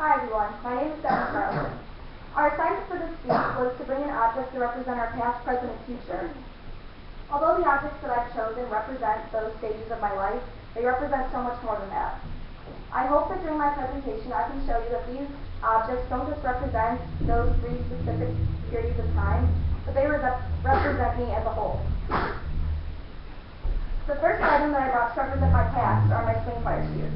Hi everyone, my name is Devin Carlson. Our assignment for this week was to bring an object to represent our past, present, and future. Although the objects that I've chosen represent those stages of my life, they represent so much more than that. I hope that during my presentation I can show you that these objects don't just represent those three specific periods of time, but they represent me as a whole. The first item that I brought to represent my past are my swing fire shoes.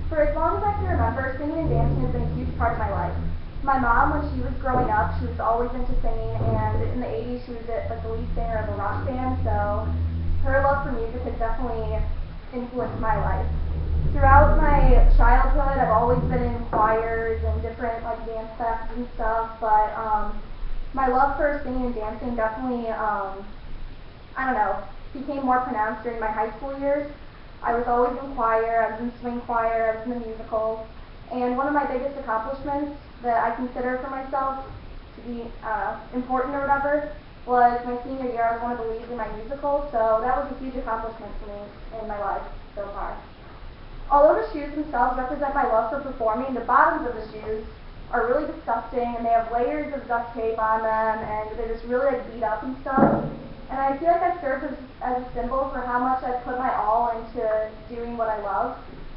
For as long as I can remember, singing and dancing has been a huge part of my life. My mom, when she was growing up, she was always into singing, and in the 80s she was like the lead singer of a rock band, so her love for music has definitely influenced my life. Throughout my childhood, I've always been in choirs and different like dance classes and stuff, but my love for singing and dancing definitely, became more pronounced during my high school years. I was always in choir, I was in swing choir, I was in the musicals, and one of my biggest accomplishments that I consider for myself to be important or whatever was my senior year. I was one of the leads in my musical, so that was a huge accomplishment for me in my life so far. Although the shoes themselves represent my love for performing, the bottoms of the shoes are really disgusting, and they have layers of duct tape on them, and they're just really like beat up and stuff. And I feel like I've served as a symbol for how much I've put my all into doing what I love,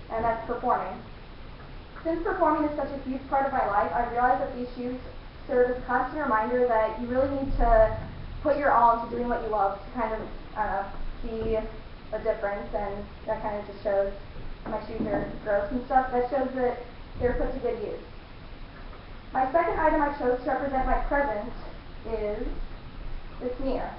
and that's performing. Since performing is such a huge part of my life, I realized that these shoes serve as a constant reminder that you really need to put your all into doing what you love to kind of see a difference, and that kind of just shows my shoes are gross and stuff. That shows that they're put to good use. My second item I chose to represent my present is this mirror.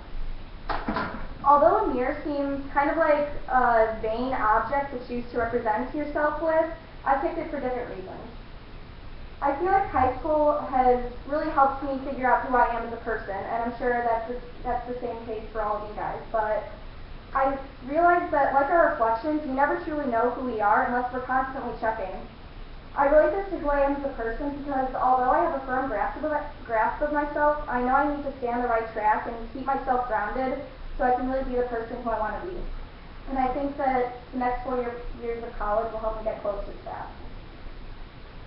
Although a mirror seems kind of like a vain object to choose to represent yourself with, I picked it for different reasons. I feel like high school has really helped me figure out who I am as a person, and I'm sure that's the same case for all of you guys, but I realized that like our reflections, we never truly know who we are unless we're constantly checking. I relate this to who I am as a person because although I have a firm grasp of myself, I know I need to stay on the right track and keep myself grounded so I can really be the person who I want to be. And I think that the next 4 years of college will help me get closer to that.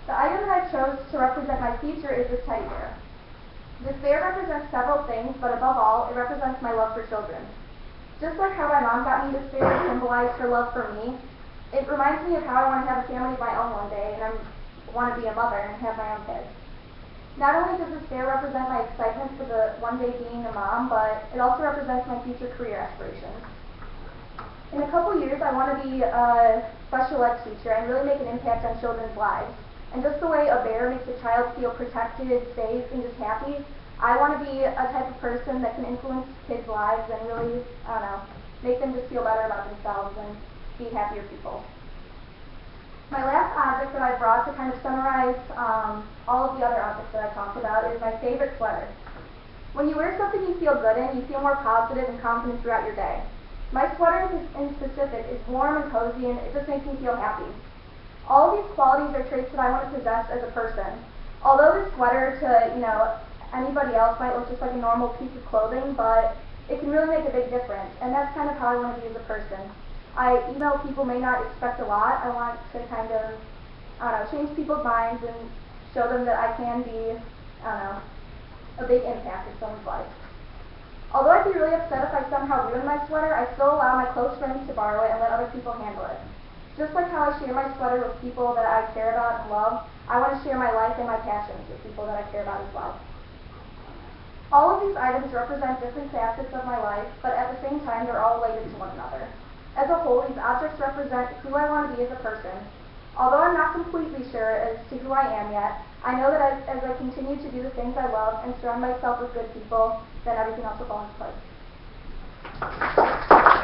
The item that I chose to represent my future is this teddy bear. This bear represents several things, but above all, it represents my love for children. Just like how my mom got me this bear to symbolize her love for me, it reminds me of how I want to have a family of my own one day, and I want to be a mother and have my own kids. Not only does this bear represent my excitement for the one day being a mom, but it also represents my future career aspirations. In a couple years, I want to be a special ed teacher and really make an impact on children's lives. And just the way a bear makes a child feel protected, safe, and just happy, I want to be a type of person that can influence kids' lives and really, make them just feel better about themselves and be happier people. My last object that I brought to kind of summarize all of the other objects that I talked about is my favorite sweater. When you wear something you feel good in, you feel more positive and confident throughout your day. My sweater in specific is warm and cozy, and it just makes me feel happy. All of these qualities are traits that I want to possess as a person. Although this sweater to anybody else might look just like a normal piece of clothing, but it can really make a big difference, and that's kind of how I want to be as a person. Even though people may not expect a lot, I want to kind of, change people's minds and show them that I can be, a big impact in someone's life. Although I'd be really upset if I somehow ruined my sweater, I still allow my close friends to borrow it and let other people handle it. Just like how I share my sweater with people that I care about and love, I want to share my life and my passions with people that I care about as well. All of these items represent different facets of my life, but at the same time, they're all related to one another. As a whole, these objects represent who I want to be as a person. Although I'm not completely sure as to who I am yet, I know that as I continue to do the things I love and surround myself with good people, then everything else will fall into place.